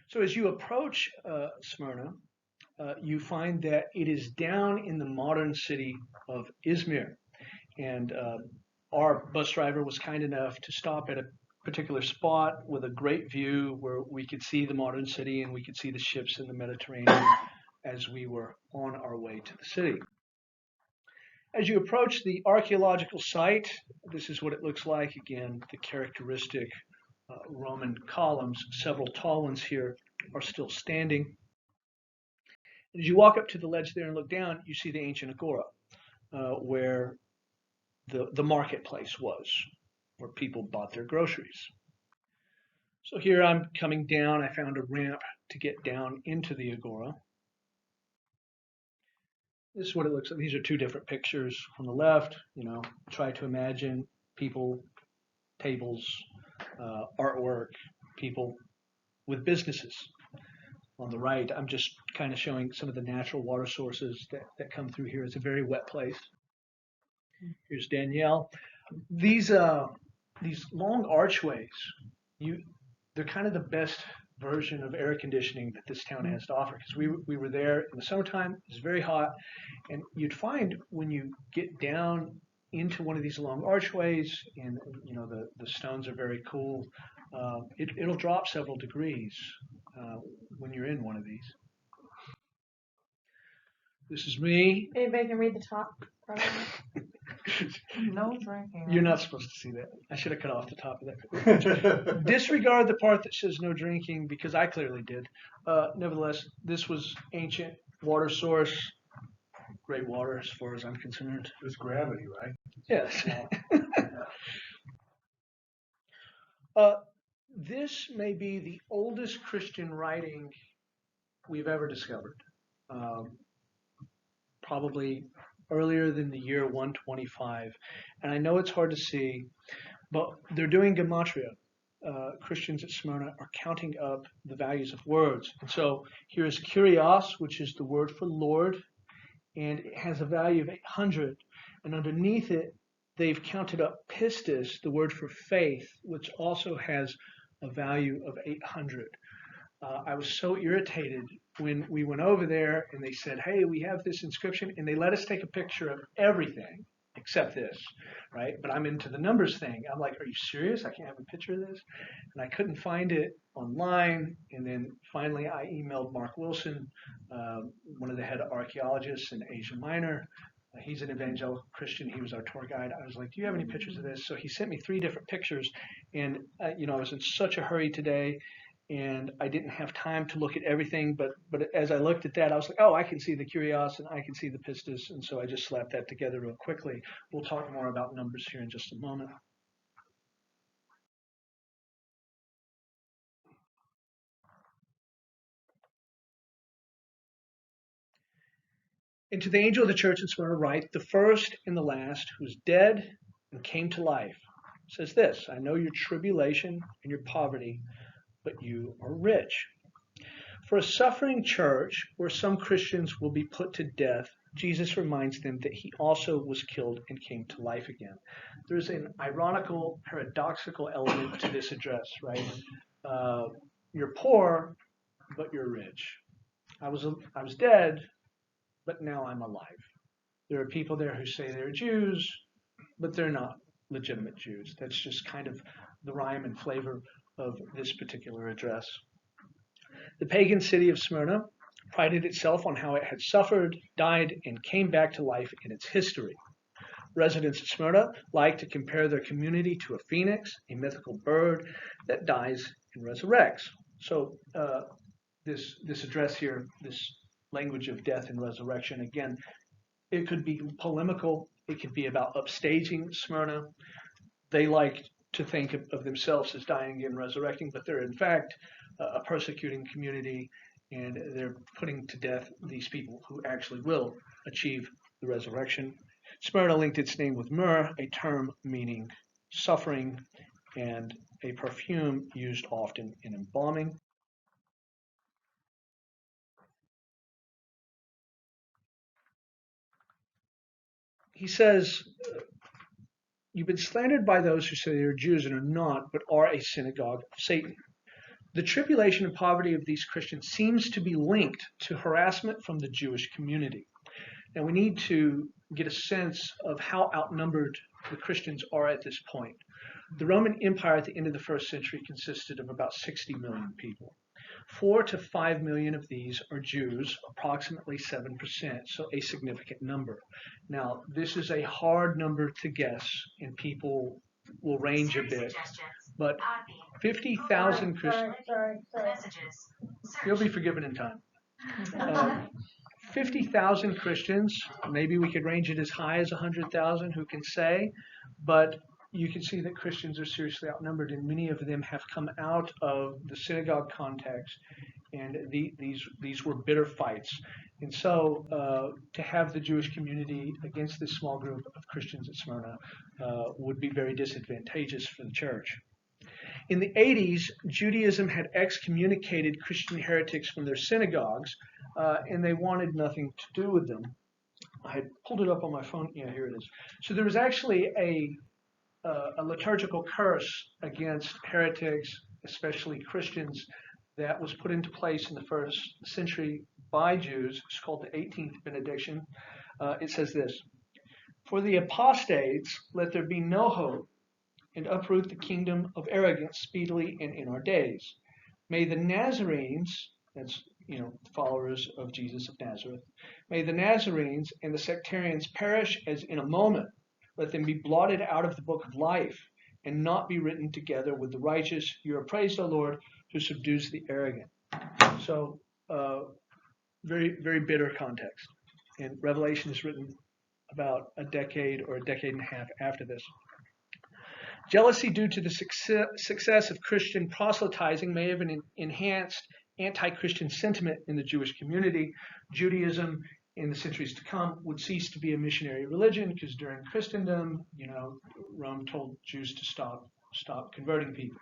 So as you approach Smyrna, you find that it is down in the modern city of Izmir. And our bus driver was kind enough to stop at a particular spot with a great view where we could see the modern city and we could see the ships in the Mediterranean as we were on our way to the city. As you approach the archaeological site, this is what it looks like. Again, the characteristic Roman columns, several tall ones here, are still standing. As you walk up to the ledge there and look down, you see the ancient agora, where the marketplace was, where people bought their groceries. So here I'm coming down. I found a ramp to get down into the agora. This is what it looks like. These are two different pictures. On the left, try to imagine people, tables, artwork, people with businesses. On the right, I'm just kind of showing some of the natural water sources that come through here. It's a very wet place. Here's Danielle. These long archways, they're kind of the best version of air conditioning that this town has to offer, because we were there in the summertime. It's very hot, and you'd find when you get down into one of these long archways, and the stones are very cool, it'll drop several degrees when you're in one of these. This is me. Anybody can read the top? No drinking. You're not supposed to see that. I should have cut off the top of that. Disregard the part that says no drinking, because I clearly did. Nevertheless, this was ancient water source. Great water as far as I'm concerned. It was gravity, right? Yes. This may be the oldest Christian writing we've ever discovered. Probably earlier than the year 125. And I know it's hard to see, but they're doing gematria. Christians at Smyrna are counting up the values of words. And so here's Kyrios, which is the word for Lord, and it has a value of 800. And underneath it, they've counted up pistis, the word for faith, which also has a value of 800. I was so irritated when we went over there and they said, hey, we have this inscription, and they let us take a picture of everything except this, right? But I'm into the numbers thing. I'm like, are you serious? I can't have a picture of this? And I couldn't find it online. And then finally I emailed Mark Wilson, one of the head archaeologists in Asia Minor. He's an evangelical Christian. He was our tour guide. I was like, do you have any pictures of this? So he sent me 3 different pictures. And, I was in such a hurry today, and I didn't have time to look at everything, but as I looked at that, I was like, oh, I can see the Kyrios and I can see the pistis, and so I just slapped that together real quickly. We'll talk more about numbers here in just a moment. And to the angel of the church in Smyrna write, the first and the last, who is dead and came to life, says this: I know your tribulation and your poverty, but you are rich. For a suffering church where some Christians will be put to death, Jesus reminds them that he also was killed and came to life again. There's an ironical, paradoxical element to this address, right? You're poor, but you're rich. I was dead, but now I'm alive. There are people there who say they're Jews, but they're not legitimate Jews. That's just kind of the rhyme and flavor of this particular address. The pagan city of Smyrna prided itself on how it had suffered, died, and came back to life in its history. Residents of Smyrna like to compare their community to a phoenix, a mythical bird that dies and resurrects. So this address here, this language of death and resurrection, again, it could be polemical. It could be about upstaging Smyrna. They like to think of themselves as dying and resurrecting, but they're in fact a persecuting community, and they're putting to death these people who actually will achieve the resurrection. Smyrna linked its name with myrrh, a term meaning suffering, and a perfume used often in embalming. He says, you've been slandered by those who say they're Jews and are not, but are a synagogue of Satan. The tribulation and poverty of these Christians seems to be linked to harassment from the Jewish community. Now we need to get a sense of how outnumbered the Christians are at this point. The Roman Empire at the end of the first century consisted of about 60 million people. 4 to 5 million of these are Jews, approximately 7%, so a significant number. Now, this is a hard number to guess, and people will range a bit, but 50,000 Christians, you'll be forgiven in time. 50,000 Christians, maybe we could range it as high as 100,000, who can say, but you can see that Christians are seriously outnumbered, and many of them have come out of the synagogue context, and these were bitter fights. And so to have the Jewish community against this small group of Christians at Smyrna would be very disadvantageous for the church. In the 80s, Judaism had excommunicated Christian heretics from their synagogues, and they wanted nothing to do with them. I had pulled it up on my phone. Yeah, here it is. So there was actually a liturgical curse against heretics, especially Christians, that was put into place in the first century by Jews. It's called the 18th benediction. It says this: "For the apostates, let there be no hope, and uproot the kingdom of arrogance speedily and in our days. May the Nazarenes," that's followers of Jesus of Nazareth, "may the Nazarenes and the sectarians perish as in a moment. Let them be blotted out of the book of life, and not be written together with the righteous. You are praised, O Lord, who subdues the arrogant." So, very, very bitter context. And Revelation is written about a decade or a decade and a half after this. Jealousy due to the success of Christian proselytizing may have enhanced anti-Christian sentiment in the Jewish community. Judaism in the centuries to come would cease to be a missionary religion, because during Christendom, Rome told Jews to stop converting people.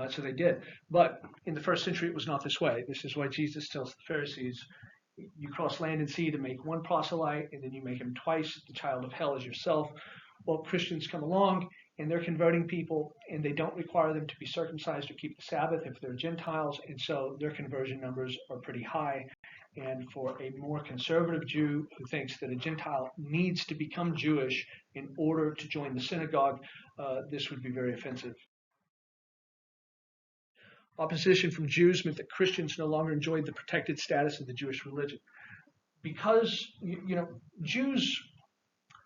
So they did. But in the first century, it was not this way. This is why Jesus tells the Pharisees, you cross land and sea to make one proselyte, and then you make him twice the child of hell as yourself. Well, Christians come along, and they're converting people, and they don't require them to be circumcised or keep the Sabbath if they're Gentiles, and so their conversion numbers are pretty high. And for a more conservative Jew who thinks that a Gentile needs to become Jewish in order to join the synagogue, this would be very offensive. Opposition from Jews meant that Christians no longer enjoyed the protected status of the Jewish religion. Because, Jews,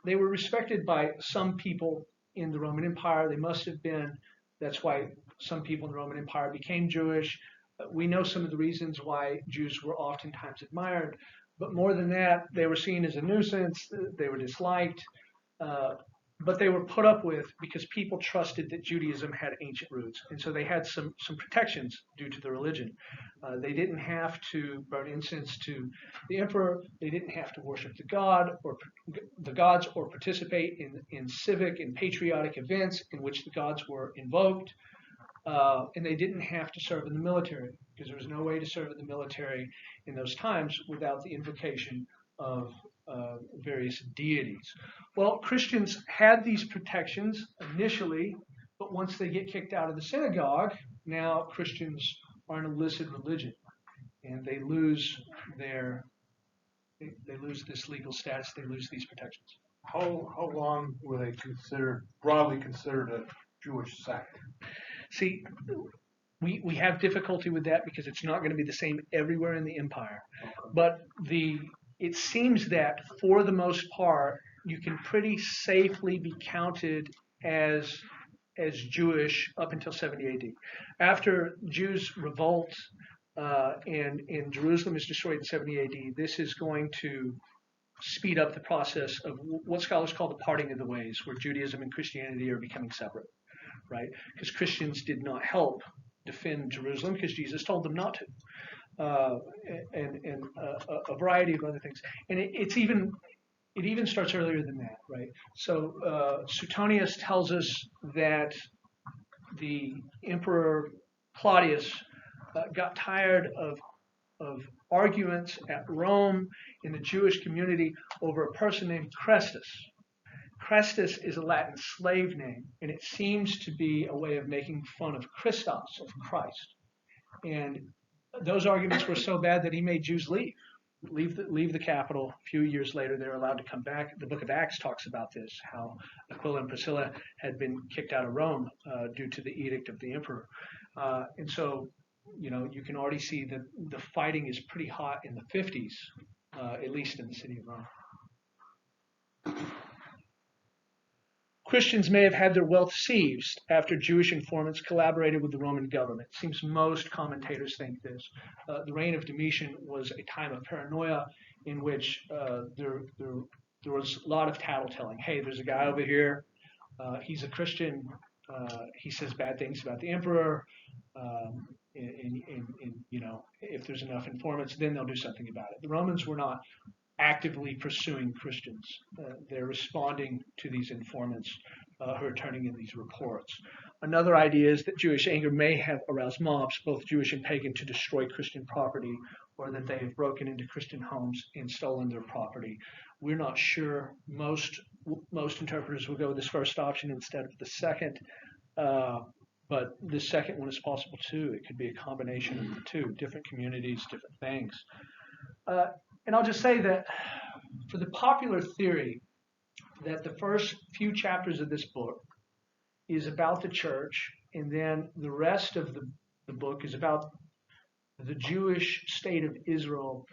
they were respected by some people in the Roman Empire. They must have been. That's why some people in the Roman Empire became Jewish. We know some of the reasons why Jews were oftentimes admired, but more than that, they were seen as a nuisance, they were disliked, but they were put up with because people trusted that Judaism had ancient roots, and so they had some protections due to the religion. They didn't have to burn incense to the emperor, they didn't have to worship the gods or participate in civic and patriotic events in which the gods were invoked. And they didn't have to serve in the military, because there was no way to serve in the military in those times without the invocation of various deities. Well, Christians had these protections initially, but once they get kicked out of the synagogue, now Christians are an illicit religion, and they lose this legal status, they lose these protections. How long were they broadly considered a Jewish sect? See, we have difficulty with that because it's not going to be the same everywhere in the empire. But it seems that for the most part, you can pretty safely be counted as Jewish up until 70 AD. After Jews revolt and Jerusalem is destroyed in 70 AD, this is going to speed up the process of what scholars call the parting of the ways, where Judaism and Christianity are becoming separate. Right? Because Christians did not help defend Jerusalem because Jesus told them not to, and a variety of other things. And it even starts earlier than that, right? So Suetonius tells us that the Emperor Claudius got tired of arguments at Rome in the Jewish community over a person named Chrestus. Chrestus is a Latin slave name, and it seems to be a way of making fun of Christos, of Christ. And those arguments were so bad that he made Jews leave the capital. A few years later, they're allowed to come back. The book of Acts talks about this, how Aquila and Priscilla had been kicked out of Rome due to the edict of the emperor. And so, you can already see that the fighting is pretty hot in the 50s, at least in the city of Rome. Christians may have had their wealth seized after Jewish informants collaborated with the Roman government. It seems most commentators think this. The reign of Domitian was a time of paranoia in which there was a lot of tattletelling. Hey, there's a guy over here. He's a Christian. He says bad things about the emperor. If there's enough informants, then they'll do something about it. The Romans were not actively pursuing Christians. They're responding to these informants who are turning in these reports. Another idea is that Jewish anger may have aroused mobs, both Jewish and pagan, to destroy Christian property, or that they have broken into Christian homes and stolen their property. We're not sure. Most interpreters will go with this first option instead of the second, but the second one is possible too. It could be a combination of the two, different communities, different things. And I'll just say that for the popular theory that the first few chapters of this book is about the church, and then the rest of the book is about the Jewish state of Israel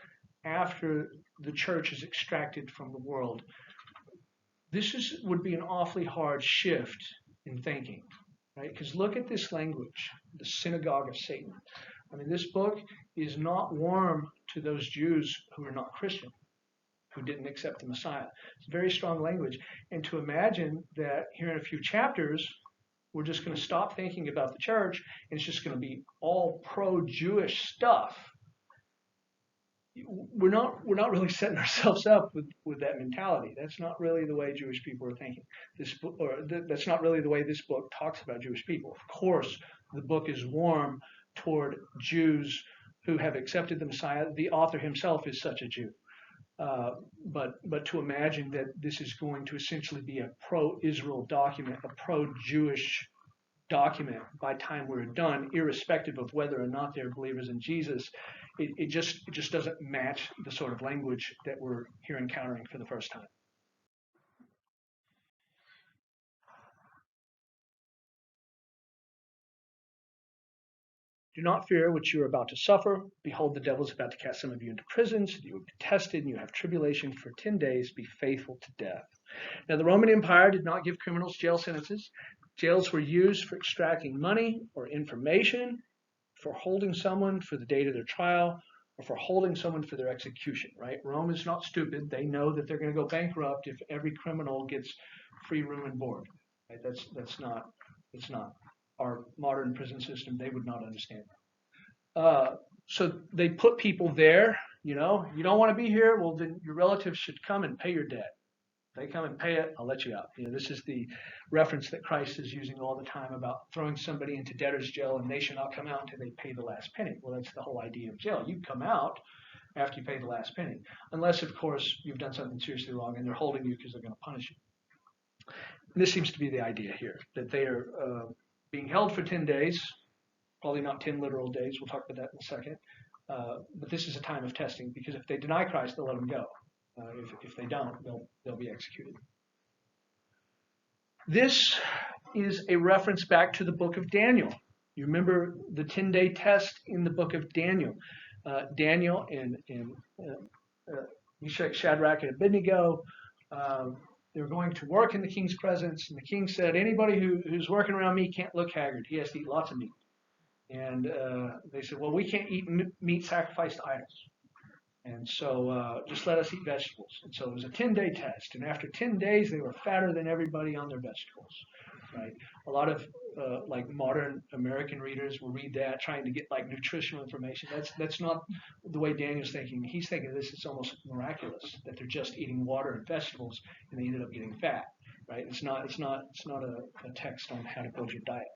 after the church is extracted from the world, this would be an awfully hard shift in thinking, right? Because look at this language, the synagogue of Satan. I mean, this book is not warm to those Jews who are not Christian, who didn't accept the Messiah. It's very strong language. And to imagine that here in a few chapters, we're just going to stop thinking about the church, and it's just going to be all pro-Jewish stuff. We're not really setting ourselves up with that mentality. That's not really the way Jewish people are thinking. That's not really the way this book talks about Jewish people. Of course, the book is warm toward Jews who have accepted the Messiah. The author himself is such a Jew. But to imagine that this is going to essentially be a pro-Israel document, a pro-Jewish document by time we're done, irrespective of whether or not they're believers in Jesus, it just doesn't match the sort of language that we're here encountering for the first time. Do not fear what you are about to suffer. Behold, the devil is about to cast some of you into prison, so that you will be tested, and you have tribulation for 10 days. Be faithful to death. Now, the Roman Empire did not give criminals jail sentences. Jails were used for extracting money or information, for holding someone for the date of their trial, or for holding someone for their execution, right? Rome is not stupid. They know that they're going to go bankrupt if every criminal gets free room and board. Right? That's not our modern prison system. They would not understand. So they put people there. You don't want to be here. Well, then your relatives should come and pay your debt. They come and pay it, I'll let you out. This is the reference that Christ is using all the time about throwing somebody into debtor's jail and they shall not come out until they pay the last penny. Well, that's the whole idea of jail. You come out after you pay the last penny. Unless, of course, you've done something seriously wrong and they're holding you because they're going to punish you. And this seems to be the idea here, that they are being held for 10 days, probably not 10 literal days. We'll talk about that in a second. But this is a time of testing, because if they deny Christ, they'll let them go. If they don't, they'll be executed. This is a reference back to the book of Daniel. You remember the 10-day test in the book of Daniel. Daniel and Meshach, Shadrach, and Abednego, they were going to work in the king's presence, and the king said, anybody who's working around me can't look haggard. He has to eat lots of meat. And they said, well, we can't eat meat sacrificed to idols. And so just let us eat vegetables. And so it was a 10-day test. And after 10 days, they were fatter than everybody on their vegetables. Right? A lot of like modern American readers will read that trying to get like nutritional information. That's not the way Daniel's thinking. He's thinking this is almost miraculous, that they're just eating water and vegetables and they ended up getting fat. Right? It's not a text on how to build your diet.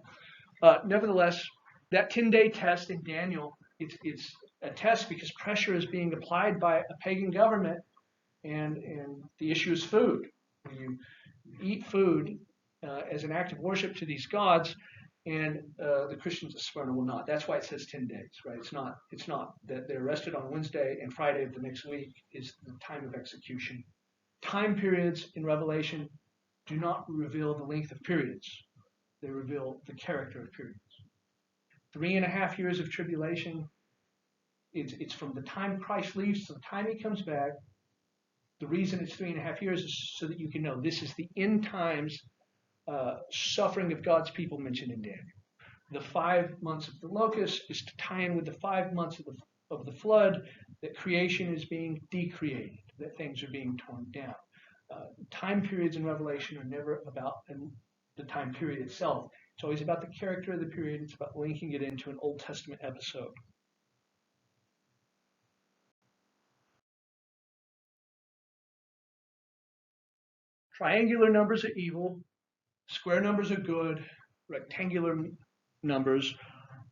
Nevertheless, that 10-day test in Daniel, it's a test because pressure is being applied by a pagan government, and the issue is food. When you eat food as an act of worship to these gods, and the Christians of Smyrna will not. That's why it says 10 days, right? It's not that they're arrested on Wednesday and Friday of the next week is the time of execution. Time periods in Revelation do not reveal the length of periods. They reveal the character of periods. 3.5 years of tribulation, it's from the time Christ leaves to the time he comes back. The reason it's 3.5 years is so that you can know this is the end times suffering of God's people mentioned in Daniel. The 5 months of the locust is to tie in with the 5 months of the flood, that creation is being decreated, that things are being torn down. Time periods in Revelation are never about the time period itself. It's always about the character of the period. It's about linking it into an Old Testament episode. Triangular numbers are evil. Square numbers are good. Rectangular numbers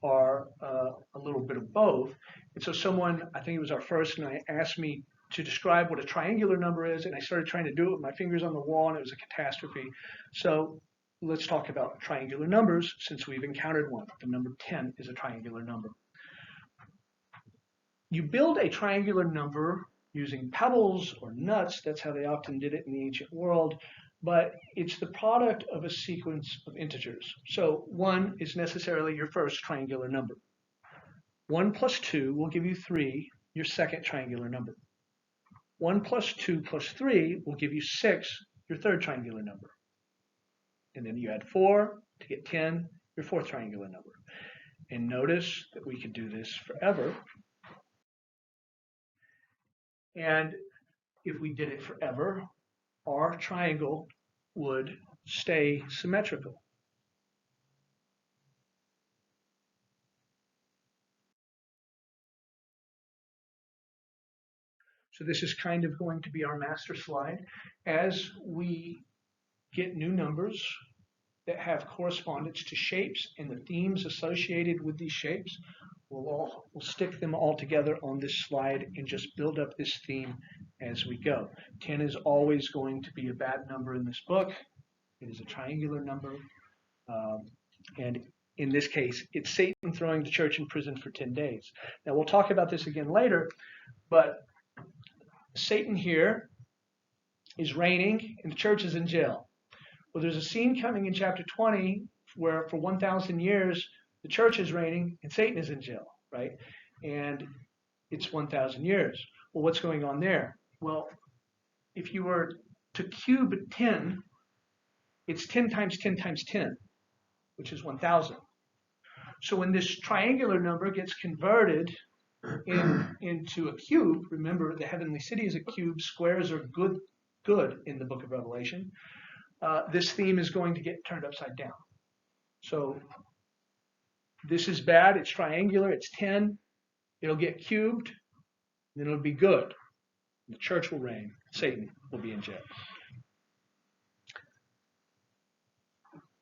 are a little bit of both. And so someone, I think it was our first night, asked me to describe what a triangular number is, and I started trying to do it with my fingers on the wall, and it was a catastrophe. So let's talk about triangular numbers since we've encountered one. The number 10 is a triangular number. You build a triangular number using pebbles or nuts. That's how they often did it in the ancient world. But it's the product of a sequence of integers. So 1 is necessarily your first triangular number. 1 plus 2 will give you 3, your second triangular number. 1 plus 2 plus 3 will give you 6, your third triangular number. And then you add 4 to get 10, your fourth triangular number. And notice that we could do this forever. And if we did it forever, our triangle would stay symmetrical. So this is kind of going to be our master slide. As we get new numbers that have correspondence to shapes and the themes associated with these shapes, we'll stick them all together on this slide and just build up this theme as we go. 10 is always going to be a bad number in this book. It is a triangular number. And in this case, it's Satan throwing the church in prison for 10 days. Now, we'll talk about this again later, but Satan here is reigning and the church is in jail. Well, there's a scene coming in chapter 20 where for 1,000 years, the church is reigning and Satan is in jail, right? And it's 1,000 years. Well, what's going on there? Well, if you were to cube 10, it's 10 times 10 times 10, which is 1,000. So when this triangular number gets converted into a cube, remember the heavenly city is a cube, squares are good in the book of Revelation, this theme is going to get turned upside down. So this is bad, it's triangular, it's 10, it'll get cubed, then it'll be good. The church will reign, Satan will be in jail.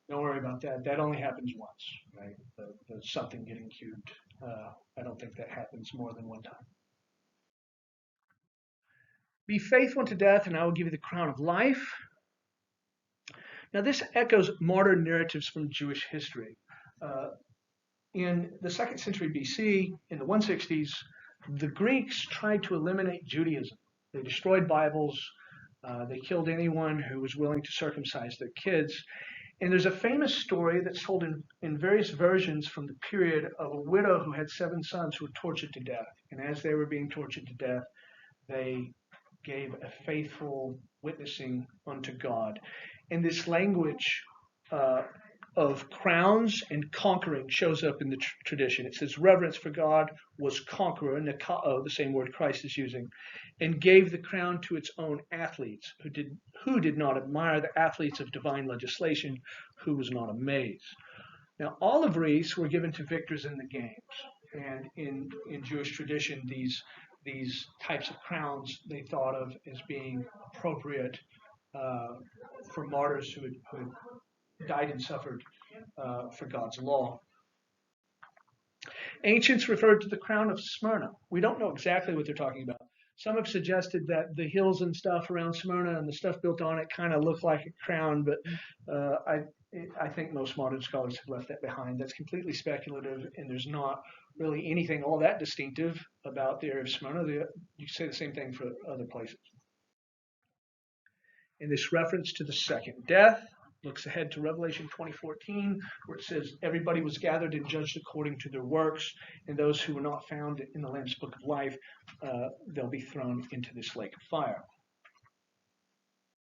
Don't worry about that. That only happens once, right? The something getting cubed. I don't think that happens more than one time. Be faithful unto death, and I will give you the crown of life. Now, this echoes martyr narratives from Jewish history. In the 2nd century BC, in the 160s, the Greeks tried to eliminate Judaism. They destroyed Bibles. They killed anyone who was willing to circumcise their kids. And there's a famous story that's told in various versions from the period of a widow who had 7 sons who were tortured to death. And as they were being tortured to death, they gave a faithful witnessing unto God. And this language of crowns and conquering shows up in the tradition. It says reverence for God was conqueror, nikao, the same word Christ is using, and gave the crown to its own athletes, who did not admire the athletes of divine legislation, who was not amazed. Now, olive wreaths were given to victors in the games, and in Jewish tradition, these types of crowns they thought of as being appropriate for martyrs who had died and suffered for God's law. Ancients referred to the crown of Smyrna. We don't know exactly what they're talking about. Some have suggested that the hills and stuff around Smyrna and the stuff built on it kind of look like a crown, but I think most modern scholars have left that behind. That's completely speculative, and there's not really anything all that distinctive about the area of Smyrna. You say the same thing for other places. In this reference to the second death, looks ahead to Revelation 20:14, where it says, everybody was gathered and judged according to their works, and those who were not found in the Lamb's Book of Life, they'll be thrown into this lake of fire.